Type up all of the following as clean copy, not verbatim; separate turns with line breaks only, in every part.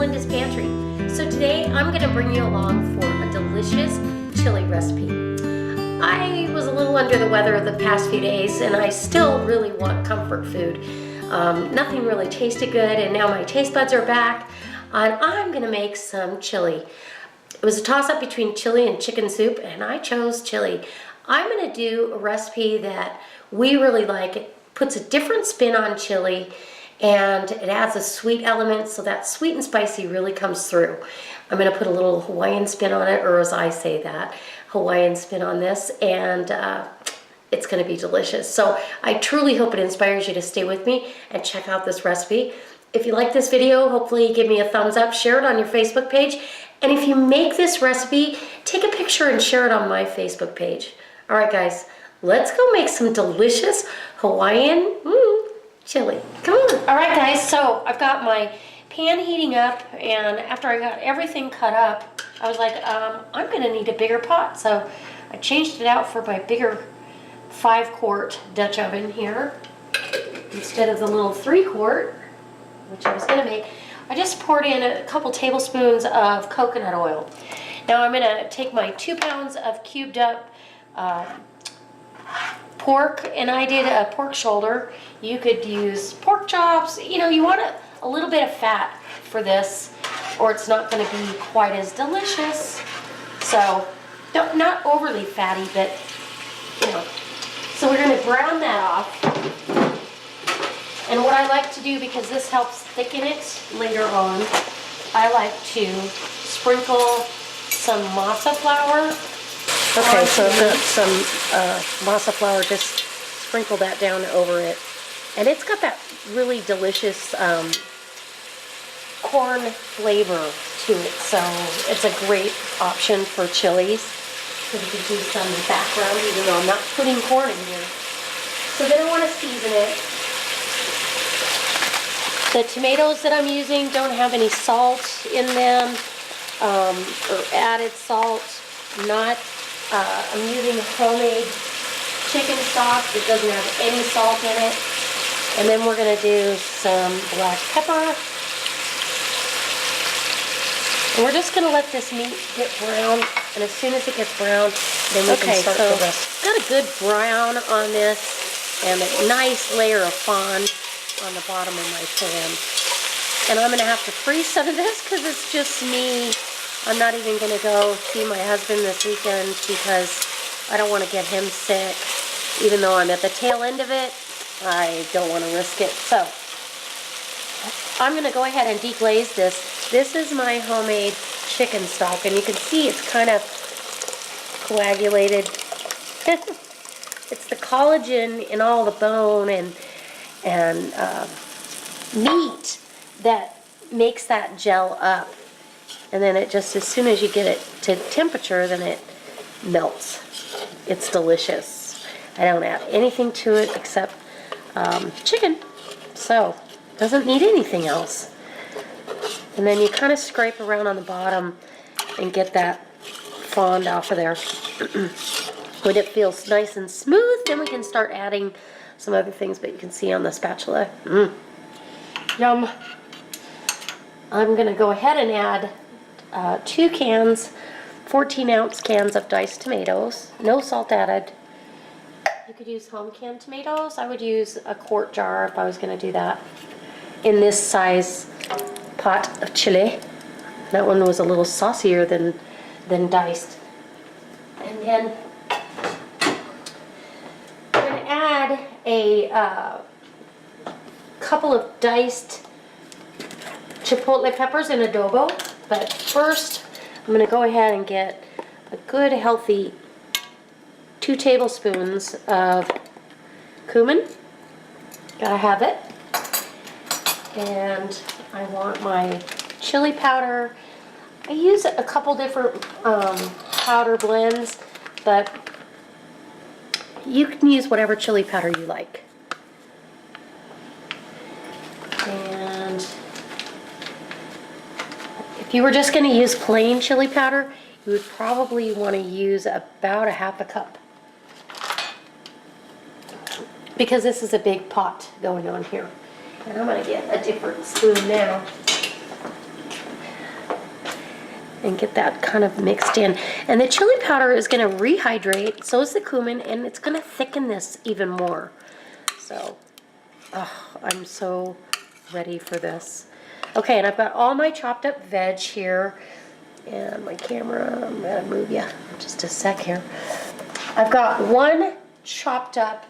Melinda's Pantry. So today I'm going to bring you along for a delicious chili recipe. I was a little under the weather the past few days and I still really want comfort food. Nothing really tasted good and now my taste buds are back and I'm going to make some chili. It was a toss-up between chili and chicken soup and I chose chili. I'm going to do a recipe that we really like. It puts a different spin on chili and it adds a sweet element so that sweet and spicy really comes through. I'm going to put a little Hawaiian spin on it, or as I say that, Hawaiian spin on this, and it's going to be delicious. So I truly hope it inspires you to stay with me and check out this recipe. If you like this video, hopefully give me a thumbs up, share it on your Facebook page, and if you make this recipe, take a picture and share it on my Facebook page. All right, guys, let's go make some delicious Hawaiian chili. Come on. All right, guys, so I've got my pan heating up, and after I got everything cut up, I was like, I'm going to need a bigger pot. So I changed it out for my bigger 5-quart Dutch oven here instead of the little 3-quart, which I was going to make. I just poured in a couple tablespoons of coconut oil. Now I'm going to take my 2 pounds of cubed up pork, and I did a pork shoulder. You could use pork chops. You know, you want a little bit of fat for this, or it's not going to be quite as delicious. So, not overly fatty, but, you know. So we're going to brown that off. And what I like to do, because this helps thicken it later on, I like to sprinkle some masa flour. Okay, so I've got some masa flour, just sprinkle that down over it. And it's got that really delicious corn flavor to it, so it's a great option for chilies. So you can do some in the background, even though I'm not putting corn in here. So then I want to season it. The tomatoes that I'm using don't have any salt in them, or added salt, I'm using homemade chicken stock that doesn't have any salt in it. And then we're going to do some black pepper. And we're just going to let this meat get brown. And as soon as it gets brown, then we can start the rest. Got a good brown on this and a nice layer of fond on the bottom of my pan. And I'm going to have to freeze some of this because it's just me. I'm not even going to go see my husband this weekend because I don't want to get him sick. Even though I'm at the tail end of it, I don't want to risk it. So I'm going to go ahead and deglaze this. This is my homemade chicken stock, and you can see it's kind of coagulated. It's the collagen in all the bone and meat that makes that gel up. And then it just, as soon as you get it to temperature, then it melts. It's delicious. I don't add anything to it except chicken. So, doesn't need anything else. And then you kind of scrape around on the bottom and get that fond off of there. When it feels nice and smooth, then we can start adding some other things, but you can see on the spatula. Yum. I'm going to go ahead and add 2 cans, 14-ounce cans of diced tomatoes. No salt added. You could use home canned tomatoes. I would use a quart jar if I was going to do that. In this size pot of chili. That one was a little saucier than diced. And then I'm going to add a couple of diced chipotle peppers in adobo. But first, I'm going to go ahead and get a good healthy 2 tablespoons of cumin. Gotta have it. And I want my chili powder. I use a couple different powder blends, but you can use whatever chili powder you like. And if you were just going to use plain chili powder, you would probably want to use about a half a cup. Because this is a big pot going on here. And I'm going to get a different spoon now. and get that kind of mixed in. And the chili powder is going to rehydrate, so is the cumin, and it's going to thicken this even more. So, I'm so ready for this. Okay, and I've got all my chopped up veg here, and my camera, I'm going to move you just a sec here. I've got one chopped up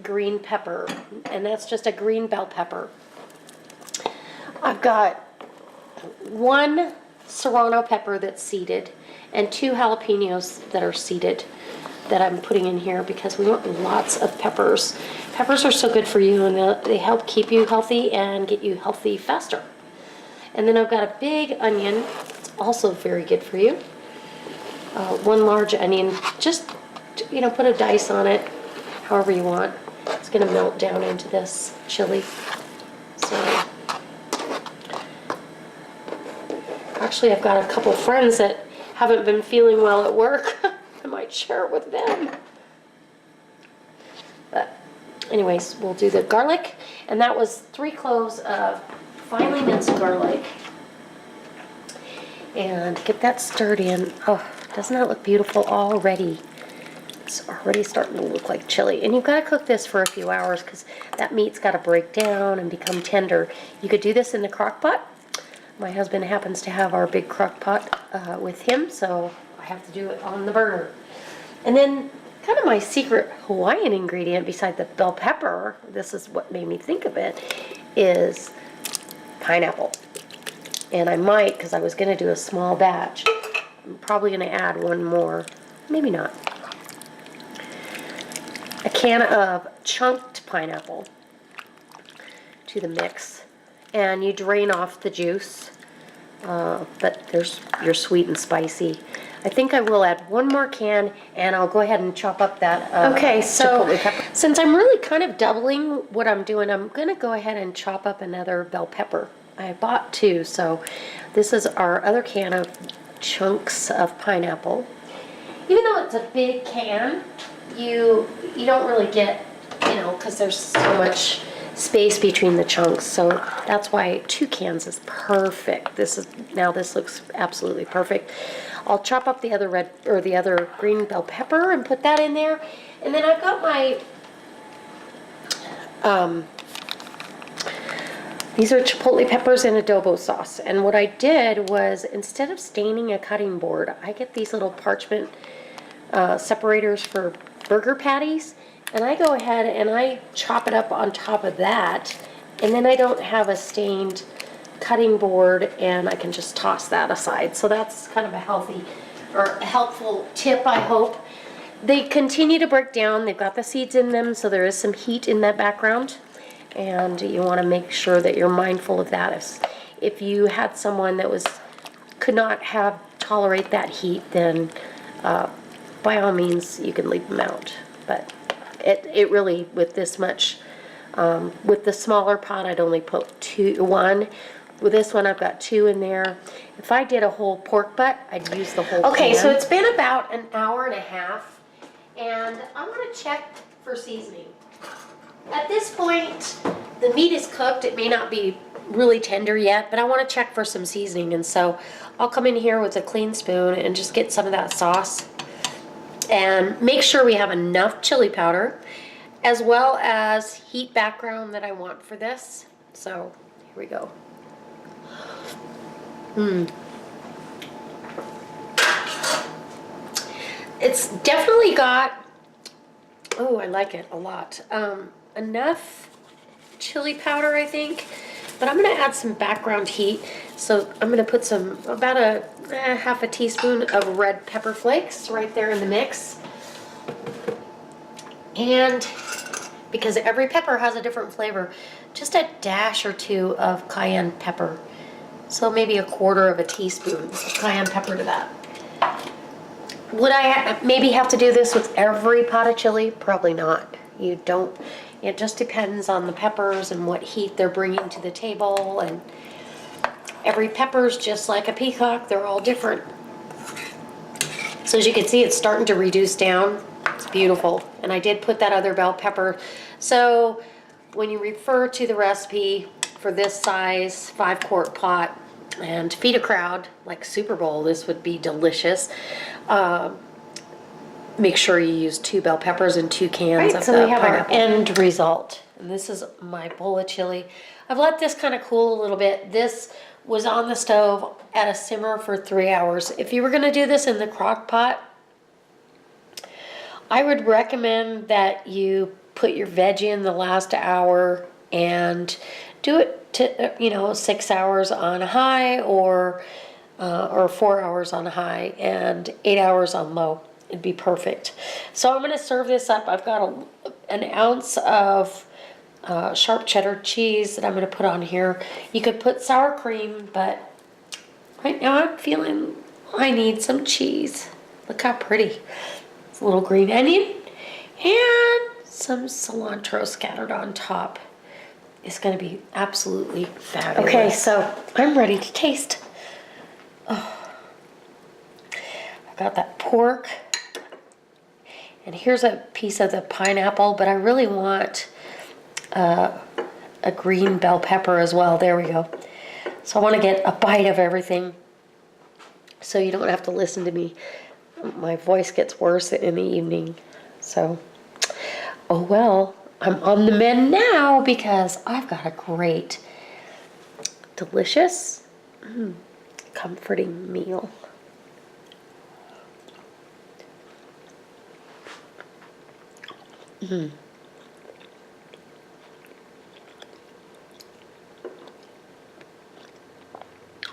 green pepper, and that's just a green bell pepper. I've got one serrano pepper that's seeded, and 2 jalapenos that are seeded that I'm putting in here because we want lots of peppers. Peppers are so good for you, and they help keep you healthy and get you healthy faster. And then I've got a big onion. It's also very good for you. One large onion. Just, you know, put a dice on it, however you want. It's going to melt down into this chili. So, actually, I've got a couple friends that haven't been feeling well at work. I might share it with them. But anyways, we'll do the garlic. And that was 3 cloves of finely minced garlic. And get that stirred in. Oh, doesn't that look beautiful already? It's already starting to look like chili. And you've got to cook this for a few hours because that meat's got to break down and become tender. You could do this in the crock pot. My husband happens to have our big crock pot with him, so I have to do it on the burner. And then kind of my secret Hawaiian ingredient beside the bell pepper, this is what made me think of it, is pineapple. And I might, because I was going to do a small batch, I'm probably going to add one more, maybe not. A can of chunked pineapple to the mix. And you drain off the juice, but you're sweet and spicy. I think I will add one more can, and I'll go ahead and chop up that okay, so chipotle pepper. Since I'm really kind of doubling what I'm doing, I'm going to go ahead and chop up another bell pepper. I bought 2, so this is our other can of chunks of pineapple. Even though it's a big can, you don't really get, you know, because there's so much space between the chunks, so that's why 2 cans is perfect. This looks absolutely perfect. I'll chop up the other green bell pepper and put that in there, and then I've got my these are chipotle peppers in adobo sauce. And what I did was, instead of staining a cutting board, I get these little parchment separators for burger patties. And I go ahead and I chop it up on top of that, and then I don't have a stained cutting board, and I can just toss that aside. So that's kind of a helpful tip, I hope. They continue to break down. They've got the seeds in them, so there is some heat in that background, and you want to make sure that you're mindful of that. If you had someone that could not tolerate that heat, then by all means you can leave them out. But it really, with this much, with the smaller pot, I'd only put 1. With this one, I've got 2 in there. If I did a whole pork butt, I'd use the whole can. So it's been about an hour and a half, and I'm going to check for seasoning. At this point, the meat is cooked. It may not be really tender yet, but I want to check for some seasoning, and so I'll come in here with a clean spoon and just get some of that sauce. And make sure we have enough chili powder, as well as heat background that I want for this. So here we go. It's definitely got, oh, I like it a lot. Enough chili powder, I think. But I'm going to add some background heat. So I'm going to put about a half a teaspoon of red pepper flakes right there in the mix. And because every pepper has a different flavor, just a dash or 2 of cayenne pepper. So maybe a quarter of a teaspoon of cayenne pepper to that. Would I maybe have to do this with every pot of chili? Probably not. You don't. It just depends on the peppers and what heat they're bringing to the table, and every pepper's just like a peacock. They're all different. So as you can see, it's starting to reduce down. It's beautiful. And I did put that other bell pepper. So when you refer to the recipe for this size 5-quart pot, and feed a crowd like Super Bowl, this would be delicious. Make sure you use 2 bell peppers and 2 cans of
so
the
we have
pineapple.
our
End result. And this is my bowl of chili. I've let this kind of cool a little bit. This was on the stove at a simmer for 3 hours. If you were going to do this in the crock pot, I would recommend that you put your veggie in the last hour and do it to 6 hours on a high or 4 hours on a high and 8 hours on low. It'd be perfect. So I'm going to serve this up. I've got an ounce of sharp cheddar cheese that I'm going to put on here. You could put sour cream, but right now I'm feeling I need some cheese. Look how pretty. It's a little green onion and some cilantro scattered on top. It's going to be absolutely fabulous. Okay, so I'm ready to taste. Oh. I've got that pork. And here's a piece of the pineapple, but I really want a green bell pepper as well. There we go. So I want to get a bite of everything so you don't have to listen to me. My voice gets worse in the evening. So, oh well, I'm on the mend now because I've got a great, delicious, comforting meal.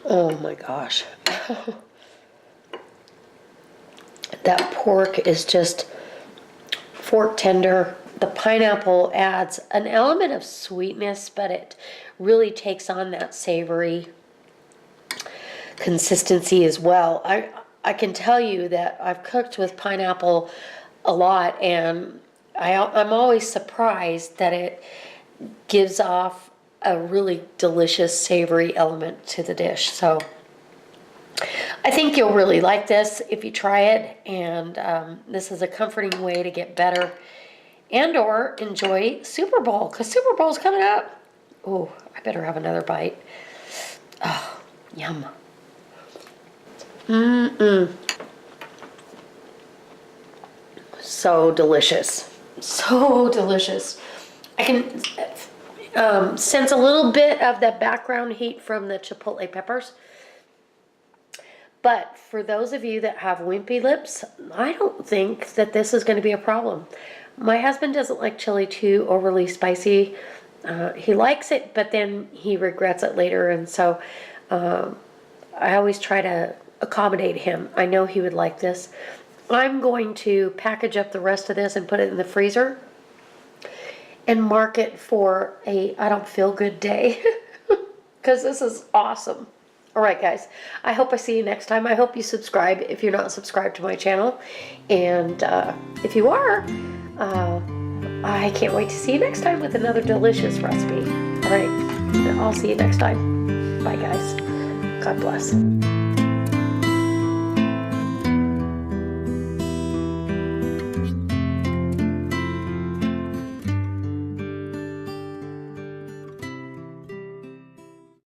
Oh my gosh. That pork is just fork tender. The pineapple adds an element of sweetness, but it really takes on that savory consistency as well. I can tell you that I've cooked with pineapple a lot, and I'm always surprised that it gives off a really delicious savory element to the dish. So I think you'll really like this if you try it, and this is a comforting way to get better and or enjoy Super Bowl, because Super Bowl's coming up. Oh, I better have another bite. Oh, yum. So delicious. So delicious. I can sense a little bit of the background heat from the chipotle peppers. But for those of you that have wimpy lips, I don't think that this is going to be a problem. My husband doesn't like chili too overly spicy. He likes it, but then he regrets it later. And so I always try to accommodate him. I know he would like this. I'm going to package up the rest of this and put it in the freezer and mark it for a I don't feel good day because this is awesome. All right, guys, I hope I see you next time. I hope you subscribe if you're not subscribed to my channel. And if you are, I can't wait to see you next time with another delicious recipe. All right, I'll see you next time. Bye, guys. God bless.